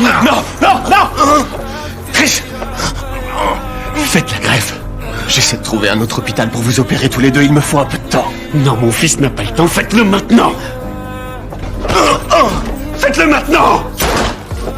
Non, non, non! Chris! Faites la greffe. J'essaie de trouver un autre hôpital pour vous opérer tous les deux, il me faut un peu de temps. Non, mon fils n'a pas le temps, faites-le maintenant! Faites-le maintenant!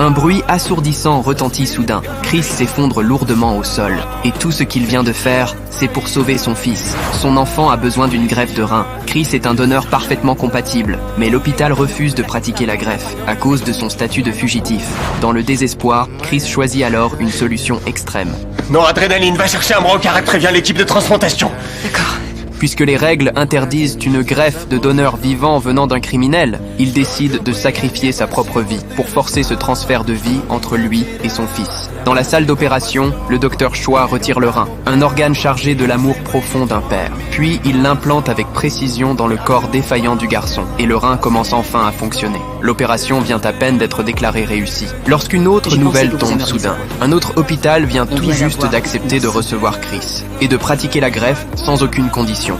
Un bruit assourdissant retentit soudain. Chris s'effondre lourdement au sol. Et tout ce qu'il vient de faire, c'est pour sauver son fils. Son enfant a besoin d'une greffe de rein. Chris est un donneur parfaitement compatible, mais l'hôpital refuse de pratiquer la greffe, à cause de son statut de fugitif. Dans le désespoir, Chris choisit alors une solution extrême. Non, Adrénaline, va chercher un brancard et préviens l'équipe de transplantation. D'accord. Puisque les règles interdisent une greffe de donneur vivant venant d'un criminel, il décide de sacrifier sa propre vie pour forcer ce transfert de vie entre lui et son fils. Dans la salle d'opération, le docteur Choi retire le rein, un organe chargé de l'amour profond d'un père. Puis il l'implante avec précision dans le corps défaillant du garçon, et le rein commence enfin à fonctionner. L'opération vient à peine d'être déclarée réussie. Lorsqu'une autre nouvelle tombe soudain, un autre hôpital vient tout juste d'accepter de recevoir Chris, et de pratiquer la greffe sans aucune condition.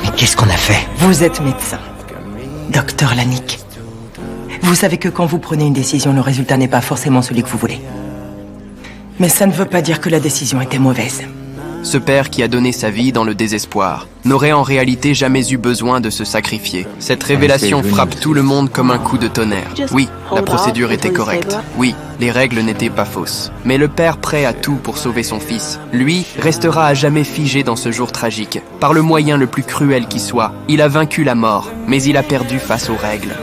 Mais qu'est-ce qu'on a fait? Vous êtes médecin. Docteur Lanick. Vous savez que quand vous prenez une décision, le résultat n'est pas forcément celui que vous voulez. Mais ça ne veut pas dire que la décision était mauvaise. Ce père qui a donné sa vie dans le désespoir n'aurait en réalité jamais eu besoin de se sacrifier. Cette révélation frappe tout le monde comme un coup de tonnerre. Oui, la procédure était correcte. Oui, les règles n'étaient pas fausses. Mais le père prêt à tout pour sauver son fils, lui, restera à jamais figé dans ce jour tragique. Par le moyen le plus cruel qui soit, il a vaincu la mort, mais il a perdu face aux règles.